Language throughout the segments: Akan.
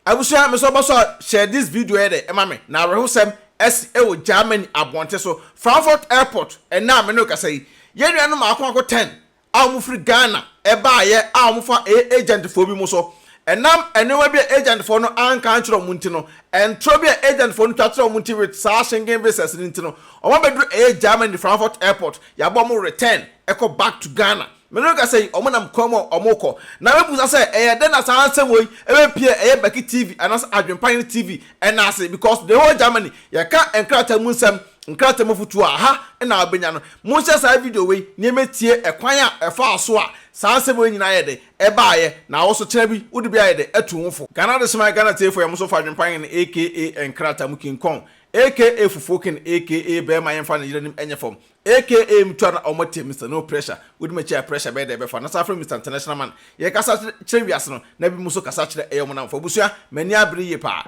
Abusua me so boso share this video here ema me na rehosem es e wo Germany abonte so Frankfurt airport and na me no kasa yi ye nuanom akon 10 a mu free Ghana e ba ye a mu fa agent fo bi mu so enam enewa bi agent fo no anka nchiro mu nti no entro bi agent fo no twatro mu nti with sa Schengen visas nti no o ma bedru Germany Frankfurt airport ya bo mu return echo back to Ghana. Menoka say omonam komo omoko na mebuza say den na san ansem we pie BeckyTv and AdwenepaheneTV and say because the whole Germany ya ka enkrata mu nsem nkrata mu futu ha na abenya no mu share sa video we ne metie ekwan a efa aso a san ansem we nyina ye de baaye na wo so kire bi wudi bi aye de atu wofo Ghana de smile Ghana tefo ya muso fa Adwenepahene aka enkrata mu King Kong aka Fufoken aka Bema Yemfa na Yiranim Enyefom aka Mtwana Omote Mr. No Pressure would me chair pressure by the befa na sa from Mr. International Man ye kasa kire wiase no na bi muso kasa kire eyom na mfo busua mani abri ye pa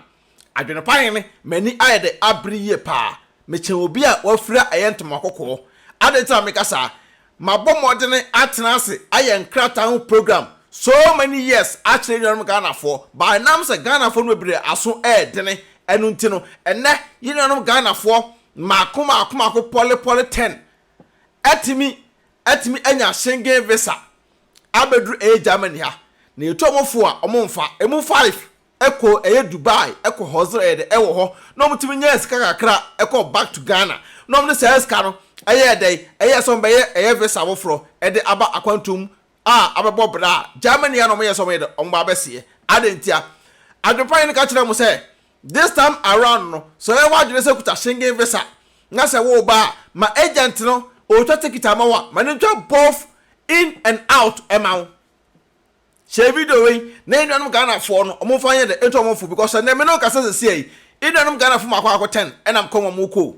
Adwenepahene mani aye de abri ye pa me che obi a wafira ayentoma kokko adeta me kasa mabomodene atena ase aye nkrata ho program so many years actually you Ghana for by nam say Ghana for no be aso dene enu ntino enne yinanum Ghana for makoma pole 10 atimi anya Schengen visa abedru Germany ha na etomofo a omomfa emu 5 eko Dubai eko hozo ewo ho no mutimi nya sika kakra eko back to Ghana no mne say sika no so be visa wofro aba akwantum abebo bra Germany no me so me omba besie adentia Adwenepahene ka kire mo say this time around no so e wa dwene se kuta Schengen visa na se wo ba ma agent no o twa ticket amawa ma ne twa both in and out emaw share video we na nuanom Ghana for no omo fa ye de eto omo fu because na me no kasa se sei nuanom Ghana fu makwa 10 enam komo mo ko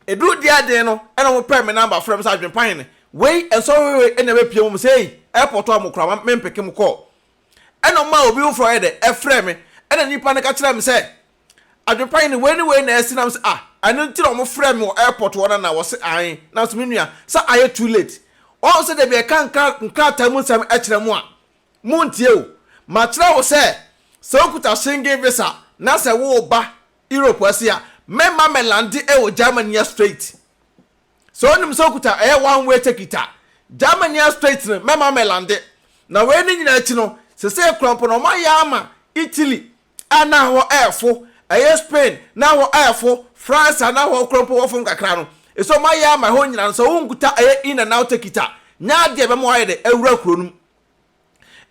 edu dia den no ena mo pay me number from Adwenepahene we enso we ena be pie mo sei airport o mo kra me mpeke mo call ena ma obi wo fro ye de efre me ena nipa ne ka kira me say Adwenepahene we na esinam say anu ntira omo frɛ me airport wona na wo se an na so menua sa aye too late o se de be kan nkrata mu sam akira mu a mu ntie o ma kira wo se so okuta Schengen visa na se wo ba Europe asia memma melandi wo Germany straight so onim so okuta one way ticket Germany straight no memma melandi na we ni nyina achi no se krompo no ma ya ama Italy ana ho airfo Spain na ho airfo France na ho krompo wo fun kakra no eso ma ya ma ho nyina so wonkuta in and out ticket nya de be mo aye de awura kronum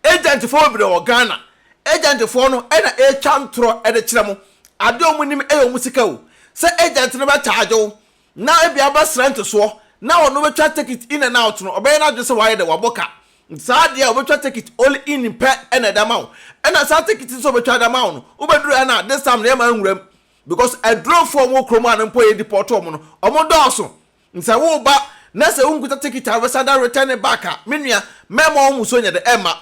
agent for bi de Ghana agent for no e na e chantro e de kire mo ade omunim e yo musika o se agent no ba charge o na e bia ba srent so na ono be twa ticket in and out no obey na just why de waboka sa dia obetwa ticket all in pe na dama na sa ticket so obetwa dama no obeduru na this time na ma nwuram because I drove for mo kroma na mpo e deport omo no omo dooso nsa wo ba na se unkuta ticket avesada return back menua memo omo so nya de ema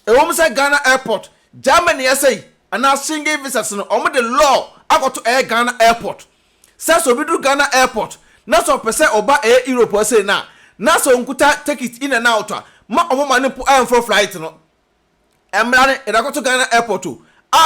e wo say Ghana airport Germany say ana Schengen visas no omo the law akoto Ghana airport sa so bidu Ghana airport na so pese oba Europe say na so unkuta ticket in and out ma omo mane po for flight no emra ne edakoto Ghana airport o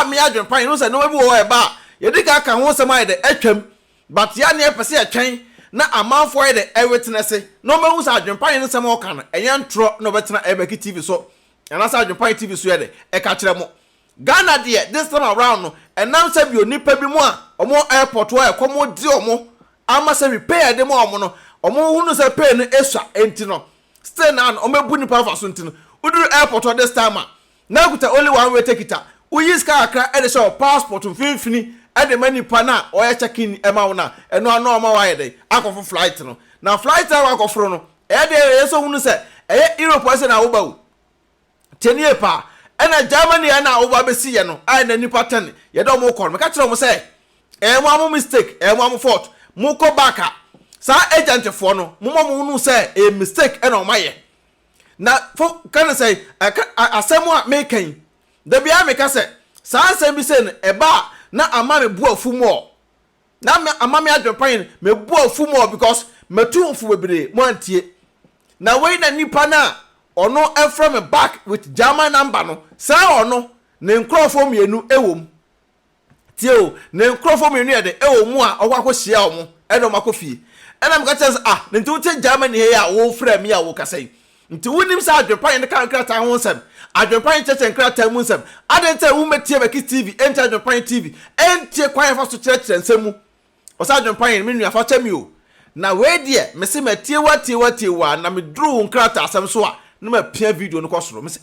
me Adwenepahene no say no bi wo e ba ye diga ka ho se mai de atwam but ya ne pese atwen na amanfo ye de witness no ma hu say Adwenepahene no se ma oka no enye ntro no betena BeckyTv so na say AdwenepaheneTV so ye de e ka kire mo Ghana de this time around no enam say bi onipa bi mu a omo airport wo e komo di omo ama say repair de mo omo no omo hu no say pay no esua enti no still now omebu ni power so ntino uduru airport this time na kuta only one way ticket uyi ska akra e de show passport mfinfini e de mani pa na o ya check in ema wona eno anu oma wa ye de akofo flight no na flight a akofro no e de yeso hunu se e Europe ase na wo ba wo tenie pa e na Germany na wo ba be si ye no ai na nipa 10 ye do mo call me ka kire mo se e mo am mistake e mo am fault mo ko back sa agent for no mo nu say a mistake e no maye na for can say asemu a making da bia me ka say sa asem bi say e ba na ama me bu afumo na me ama me Adwenepahene me bu afumo because metumfu bebre mo antie na we na nipa na ono e from back with German number no sa ono ne nkrofo mienu ewom tio ne nkrofo me nu de e wo mu a okwa hia wo mo e do makofie ena me ka chance ne nti wote Germany he ya wo fra me ya wo kasai nti wonim sa adwepan ne kan krata ho nsem adwepan cheche krata mu nsem adenta wo metie BeckyTv enta adwepan TV entie kwan fa so kire nsemu o sa adwepan me nu afa chami o na we de me se matie wa na me dru nkrata asem so a na ma pia video no kosoro me se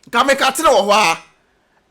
ka me ka tere wo ho a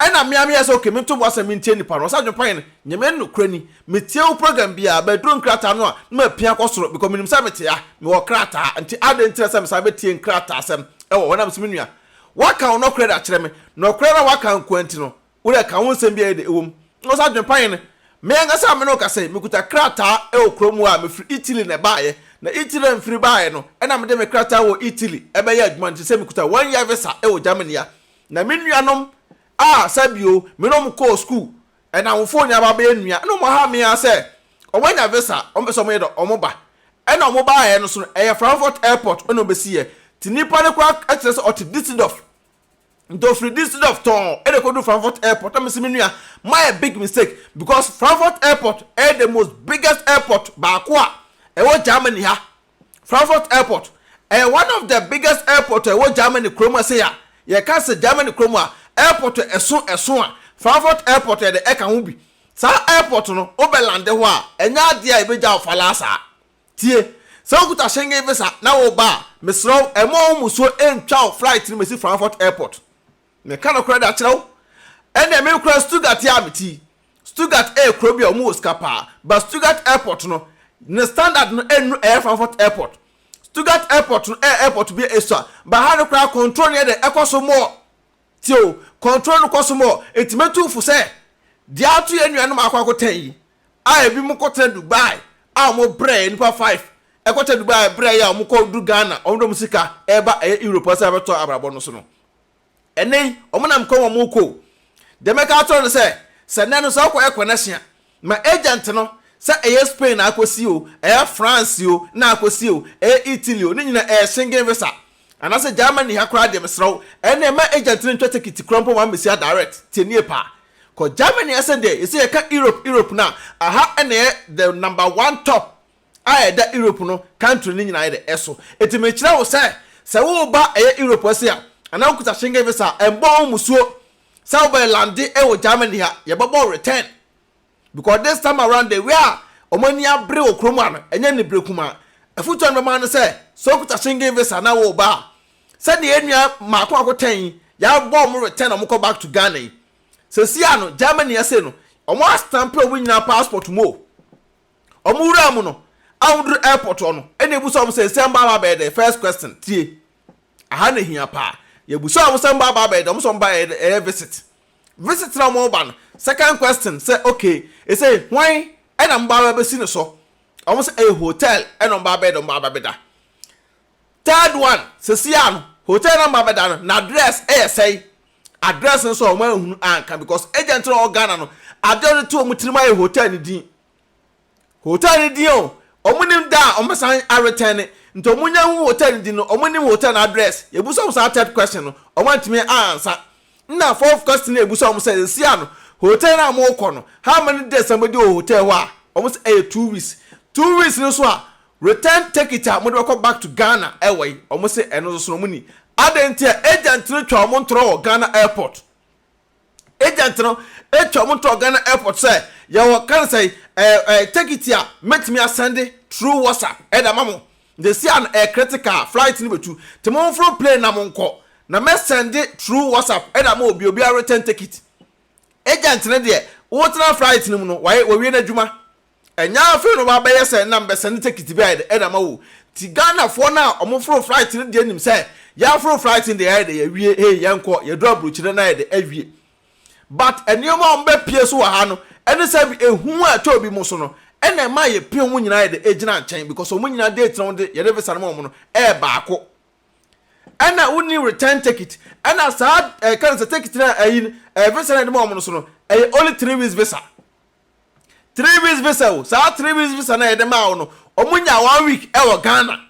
ena me ya so okay me to bo asem ntie nipa no sa adwepan nyeme no krani metie wo program bia ba dru nkrata no a na ma pia kosoro because me nim sa mete ya me wo krata nti adenta sa me sa betie nkrata asem e wo na me se me nua waka no kreda kire me no kreda waka nkwanti no wo de ka won sem bia de ewom no sa adwepan me nga sa me no ka say me kuta krata e okromu a me firi Italy na baaye na Italy mfiri baaye no e na me de me krata wo Italy e be ya adwuma nti say me kuta 1 year visa e wo Germany ya na me nuanom sabio me no mo call school e na wo phone ya ba be nua no mo ha me ya say o wanya visa o be so mo yedo o mo ba e na o mo baaye no so e Frankfurt airport ono be si ye ti nipa ne kwa atres o ti Düsseldorf ndo free Düsseldorf ton e de ko do Frankfurt airport am se menua my big mistake because Frankfurt airport is the most biggest airport ba ko a e wo Germany ha Frankfurt airport one of the biggest airport e wo Germany kroma say ya ye ka se Germany kroma airport eso a Frankfurt airport e de e ka ho bi sa airport no obelande ho a enya ade a e beja ofalasa tie so kuta Schengen visa na wo ba mesro e mo muso entwa flight ni mesi Frankfurt airport me kana kura da kyerɛw ɛna me kura Stuttgart ya meti Stuttgart kuro bi o mu skapa but Stuttgart airport no ne standard no enu Frankfurt airport Stuttgart airport no airport bi eso ba ha no kura control ne de ekoso mo tio control no koso mo etimetu fu se dia atu enuanu akwa ten yi a ebi mu kote Dubai a mo bre nipa 5 ekote Dubai bre ya mo ko du Ghana omdo musika eba Europe sa beto abrabo no so no ene omonam ko mo ko de meka ato no se nanu so ko connection ma agent no se Spain akosi o France o na akosi o Italy o ni nyina Schengen visa anase Germany ha kra de mesro ene ma agent no twete kiti krompo ma mesia direct tenie pa ko Germany ase de ise ka Europe na aha ene the number 1 top a da Europe no country ni nyina de eso etime kira wo se wo ba Europe ase a ana kuta Schengen visa embo musuo sa wo lande wo Germany ha ye bobo return because this time around the where omani abre okromu an enye ne brekuma afuto no man say so kuta Schengen visa na wo ba se de enua mako akoten ya bo mo return omo back to Ghana se sia no Germany ase no omo stamp omo nyina passport mo omo wura mu no awudru airport ono ene buso omo se semba ba the first question tie aha na hia pa ye buso omo semba ba the omo so mba visit na mo ba no second question say okay e say why ena mba ba si ne so omo say a hotel ena mba ba da third one se sia no hotel na mba ba da na address say address nso omo ehunu anka because agent no Ghana no address to omo tirima e hotel ni din o omo nim da omo san a return nto omo nya hu hotel ni din no omo nim hotel address ye buso omo sa third question no omo antimi answer na fourth question e buso omo say sia no hotel na mo ko no how many days somebody o hotel wa omo say 2 weeks 2 weeks no so a return ticket a mo do back to Ghana way omo say eno so no muni adentia agent no twa mo ntro Ghana airport agent no twa mo ntro Ghana airport say ya wo kan say ticket a metimi asende through WhatsApp da mamo the see an critical flight ni betu te mo from plane na mo nko na me send through WhatsApp da mo obi return ticket agent ne de wo tra flight ni mu no wo wie na dwuma enya afi no ba be say na be send ticket bi da ma wo ti Ghana for na omo from flight ni de nim say ya from flight in the air de ya wie yenko ye do abruchire na de awie but enioma on be pie so wa ha no ene say ehu a to bi mo so no ene ma ye pie mu nyina de ejina nchen because omo nyina date no de ye de visa no mo no baako ena uni return ticket ena sa kan sa ticket na visa na de mo no so no only 3 weeks visa 3 weeks visa sa 3 weeks visa na ye de ma no omo nya 1 week wo Ghana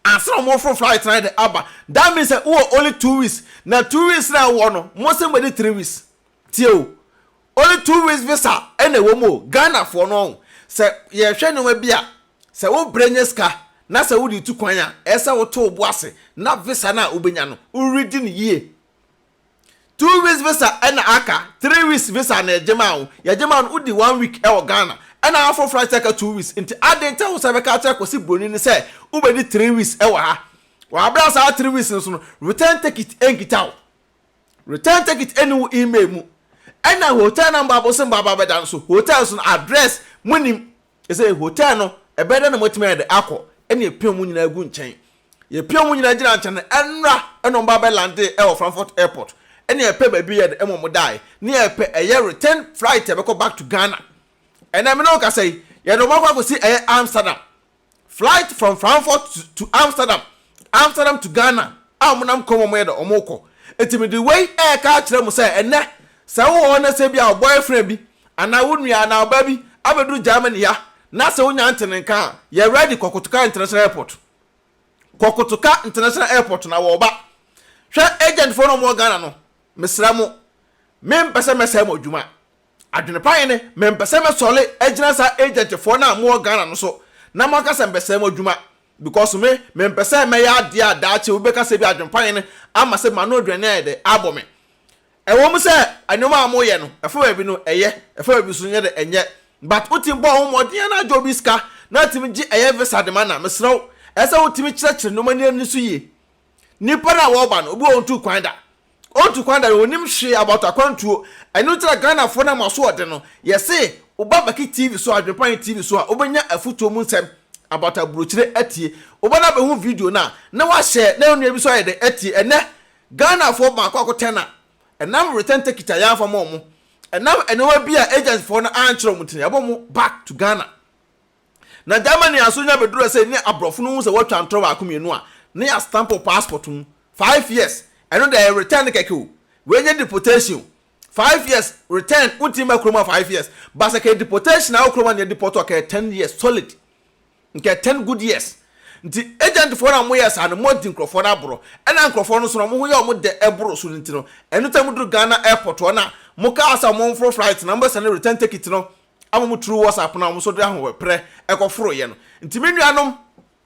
answer more from flight na de aba that means only 2 weeks na 2 weeks na wo no mo say 3 weeks tio only 2 weeks visa ene wo mo Ghana for no se ye hwe no bia se wo brenya ska na se wo di tu kwan a ese wo to bo ase na visa na obenya no uridi ne yie 2 weeks visa ena aka 3 weeks visa na ejema wo ye jema no udi 1 week e wo Ghana ena afro flight take 2 weeks nti adenta wo se be ka check kosi broni ni se ubedi 3 weeks e wo ha wa abra sa 3 weeks no so no return ticket enkita return ticket enu email mu ena hotel number abosin baba bedan so hotel so address munim e say hotel no e beda na motime de akọ ene epia mu nyina gu nchen ye pia mu nyina gina nchen enra eno baba land e wo Frankfurt airport ene epe ba bi ye de emo dai ne epe eye return flight e be go back to Ghana ena me no ka say ye no makwa go si eye Amsterdam flight from Frankfurt to Amsterdam to Ghana amunam komo mo ye de omoko etimi the way e ka kire mu say ene se wo na se bia boyfriend bi ana wonua na ba bi abedu Germany ya na se wonya ntenenka ye ready Kokotoka International Airport Kokotoka International Airport na wo ba hwe agent for no mo Ghana no mesra mo mempese mesa mo dwuma adwenepan ne mempese mesole agina sa agent for na mo Ghana no so na mo ka se mbese mo dwuma because me mempese me ya dia daache wo be ka se bi adwenepan ne ama se ma no dwane de abome ewo mu se anoma amoye no efa bi no eye efa bi so nye de enye but utim bo ho modin na jobi ska na timi gi eye visa de mana mesrew esa utimi kirekire no mani ani so ye nipa na wo ba no obi ontu kwanda onim hwe about akwantuo enu tira Ghana fo na maso ode no yese oba BeckyTv so adwepan TV so a obenya afuto mu nsem about abrochire atie oba na be hu video na wa share na onu bi so ye de atie ene Ghana fo ma akwa enam return ticket ya fa mo enam enewa bia agent for na anchro mutini abomu back to Ghana na Germany asonya beduro say ni abrofo no se watwa ntro ba akomienu a ne ya stamp passport 5 years eno the return keke we nye deportation 5 years return ultima kroma 5 years but say deportation na kroma ne deport okay 10 years solid nke 10 good years nti agent for na mo yes and mo din krofo na bro ena krofo no so no mo ho ye o mo de ebro so nti no enu tamudru Ghana airport ona mo ka asa mo for flight number send return ticket no ama mo true WhatsApp na mo so de ahwe pre ekoforo ye no nti menuanom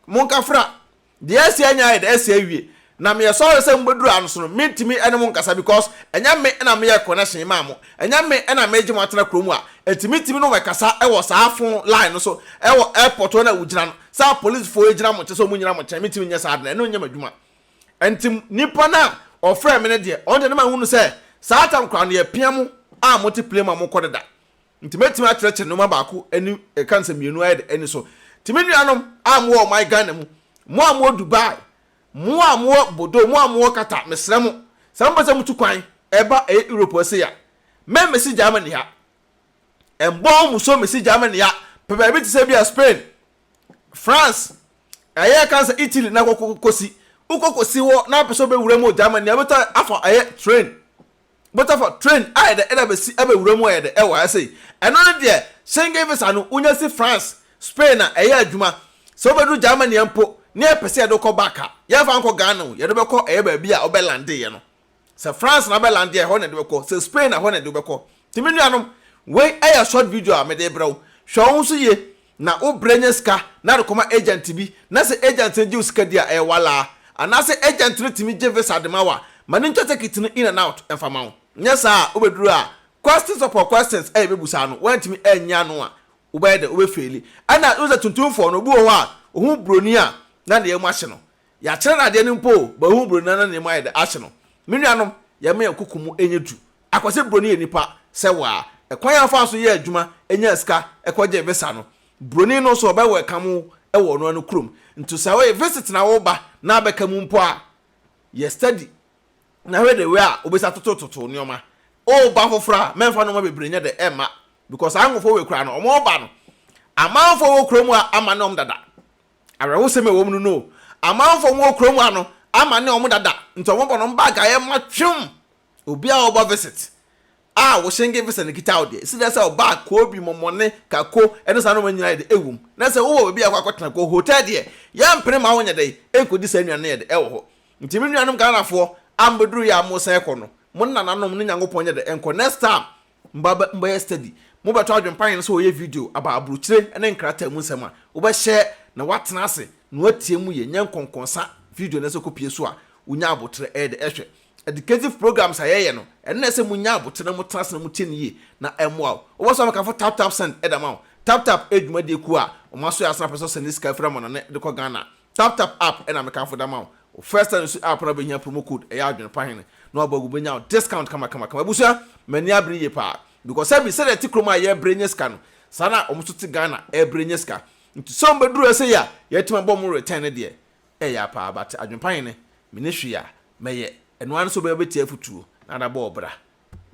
mo nka fra de asia nya de asia wie na me so se mboduru anu so no mentimi ene mo nkasa because enya me na me ye connection ma mo enya me na me gye mo atena kromu a entimitimi no we kasa e wo saafo line no so e wo airport na wugina no sa police fo ejina mo teso mo nyina mo chen mentimi nya sa adna eno nya madwuma entim nipa na ofre me ne de on de na ma hunu se sa tam kra no ye piam a multiple ma mo kodeda ntimetimi akyereke no ma baako eni kansa mienu ayi eni so timinuanom am wo my Ghana mu mo am Dubai mo am bodo mo am kata mesrɛ mo samba se mutu kwan eba Europe ase ya me mesi Germany ha embo mu so mesi Germany ya pebe bi tse bia Spain France aye kansa Italy na kokosi ukokosi wo na peso be wura mo Germany abeta afa aye train but for train I the ebe si ebe wura mo aye de e wa ase eno ne de Schengen visa no unya si France Spain na aye adwuma so be do Germany empo ne pese do ko baka ya fa nko Ghana ye do be ko aye ba bia obelande ye no se France na belande ye ho ne do be ko se Spain na ho ne do be ko timinuanom we aye short video a me de brew hwo so ye na o brenya ska na rekoma agent bi na se agent nji ska dia e wala ana se agent no timi je visa de mawa mani nchote kitino in and out enfama wo nyesa obeduru a questions upon questions e bebusa no wantimi anya no a obede obefeli ana uza tuntumfo no bu ho a ohu broni a na de emu ahye no ya kire na de nimpo ba ohu broni na ne mu ayede ahye no menuanom ya me yakukumu enyedu akwase broni enipa se wa ekwan afa so ye adwuma enya ska ekwaje visa no broni no so oba welcome e wo no krom nto sa we visit na wo ba na abekamu mpo a ye study na we de we a obesa totototo nioma o ba fofra menfa no ma bebrenya de ema because angofo we kura no omo ba no amanfo wo krom a amanom dada arewo se me wo mu no amanfo wo krom a no amane omo dada nto omo bo no ba ga ye matwem obi a oba visit wo Schengen visa ne kita ode si da say oba ko bi momone kako eno sa no manyina de ewum na say wo obi akwa ko hotel de ya mpere ma wonya de enkodi sa nuane de ewo ho ntimi nuanom Ghana fo ambeduru ya mo sen ko no mo nananom ne nyankopon nya de enko next time mba study mo beto adwempan so ye video aba abruchire ene nkrata mu nsema wo be share na watena ase na watie mu ye nyen konkonsa video na so kopie so a unya abotre e de ehwe educative programs ayeye no ene na se munya abotre mu tena ase na mu tie ne na emwa wo so maka fo tap send e da ma tap edwuma de ku a o maso ya sana person send sika fra mo na de ko Ghana tap app e na meka fo da ma first time so app na be nya promo code e ya adwempan no abagu be nya discount kama busa mani abri ye pa because every say that tikroma ye brenye ska no sana omuso ti Ghana e brenye ska nti some beduru say ya ye tima bom return de e ya pa but adwempan ne me ne hwe ya meye eno an so be beti afutuo na da bo obra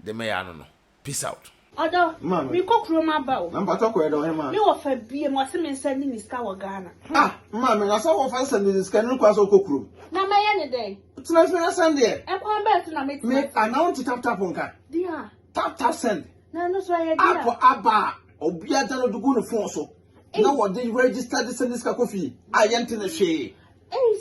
de me ya no peace out Odo mi kokroma ba o namba to ko e do he ma mi wo fa bie mo se me send ni ska wo Ghana ma me na so wo fa send ni ska no kwa so kokrom na maye ne den tina fi na send de e kwa bet na me announce tap nka dia tap send na no so ya dia apo aba obia da no dugu no phone so na wo dey register the send ska kofi ayente na hwe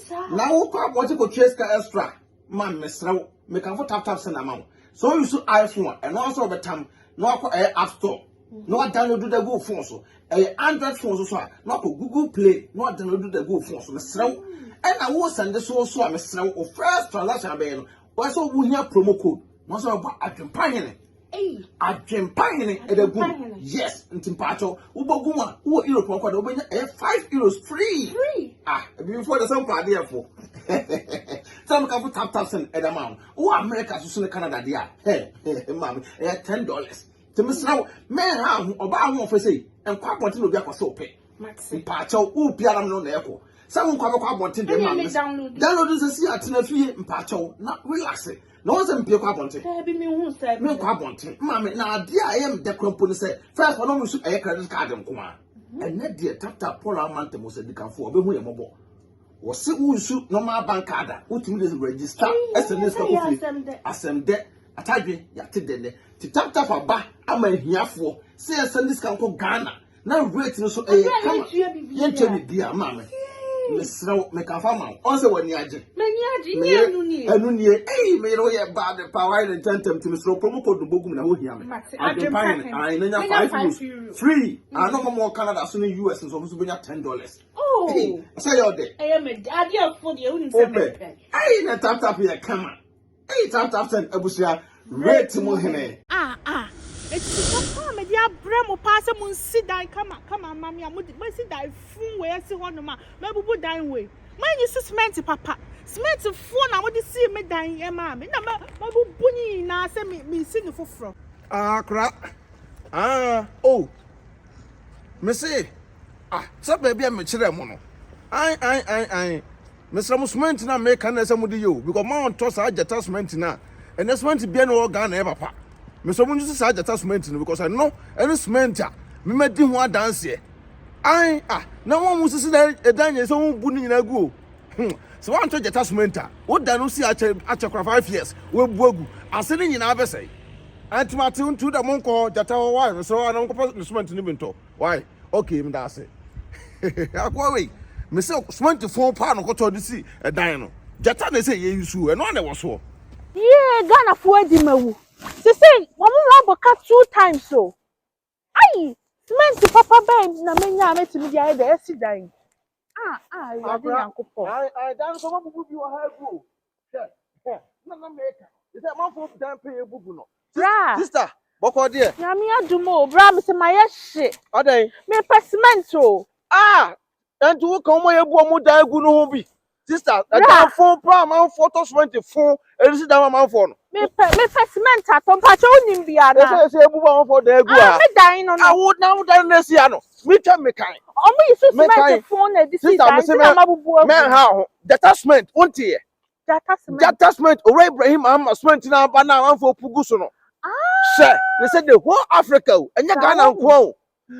sa na wo kwa mo ti ko cheska extra man mesraw me kan fo tap send amount so you so iPhone and also betam no app store no download the go phone so Android phone so no Google Play no download the go phone so mesraw and I wo send so mesraw o first transaction be no wo so wo hia promo code no so ba adwempan adwempan e da go yes ntimpacho wo bogu a wo Europe kwa da wo benya €5 free before the some party for some can put tap send at amount wo America so Canada dia mama $10 to miss now men ha oba ho for say enkwa bonte no bi akose ope mpacho wo biara no na eko some kwa kwa bonte de mama download this see atena fie mpacho na relax no one say mpie kwa bonte bi mi hu say me kwa bonte mama na ade a yem de krompo ni say first for no mu credit card nko a ene de tap pola amount mo say dikanfo obehu ye mobo wose unsu normal bank card utimi dey register SMS ka kofi asem atadwe yate dene ti tap aba ama hiafo say SMS ka ko Ghana na rate no so kama yenche bi dia mama mesraw me ka fa ma on say wani age ni anu ni me ro ye bad power and tentem ti mesraw promo code bogum na ho hia me adempan ai na €5 free ano mo Canada so ni US so so benya $10 say your day me ade afo de uni se me na tap here kama tap send abusia rate mo hene it's papa me dia bremo pass mo nsidan kama mami mo si dan fun we si ho no ma bubu dan we man you cement papa cement fun na mo di si me dan e ma me na bubu ni na se me si no foforo kra me say so baby me kire mo no ai Mr. Musment na make an some with you because man toss our attachment na and the cement be no Ghana e papa. Mr. Munju say attachment because I know any cement me made him one dance here. Na one must see that a dance so bu ni na go. So one to attachment what da no see a 5 years we bogu asene nyina be say. Antimati unto the monko jata why so na monko cement ni bento. Why? Okay, me da say. Akwa we me say 24 pound ko to disi e dan no jata na say ye yusu e no na wo so Ghana fo adi mawu se say wo mo boka 2 times so ai cement papa ben na menya metimi dia e da esi dan you are the yankopo dan so mabubu bi wo ha go na make is that man for dan pay bubu no sister boko there na me adumo bra me se maye hye odan me cement o and to come here, Bomu Daguno sister, that phone, man, photos 24, and this is that man phone. Me cement at Tompacho Nimbiana. I say, for the I would now done this piano. Me tell me kind. Only you cement phone, this is man, how the attachment, won't you? The attachment, or Ibrahim, I'm a cement now, but now for Pugusono. Sir, they said the whole Africa, and you Ghana,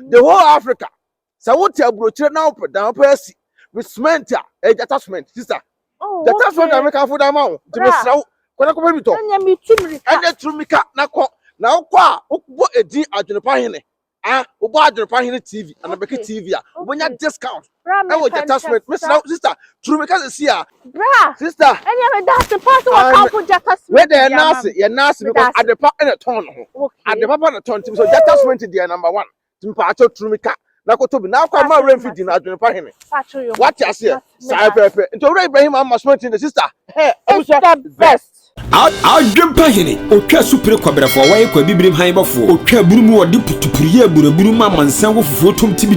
the whole Africa. So what you broach now put down person with cement attachment, sister. The attachment I make for the amount to be so. When I come to and the Trumika now qua a D at the pine. Obo AdwenepaHene TV and BeckyTv obonya discount. I will attachment. Mr. Sister, true me can see ya. Bra. Sister. Any of that's the person who come for attachment. Where they nurse, you nurse because Adepa in a ton. Adepa on a ton. So attachment is the number one. Timpacho true me ka. Na ko tobi na kwa ma remfi di na AdwenepaHene. What you say? Sai pepe. Into Ibrahim am smart in the sister. Hey, it's the best. AdwenepaHene otwa supre kwabrafo wa ye kwa bibrim han bafo otwa burumu odi putupuriye buraburu ma mansan wo fufuo tom tibi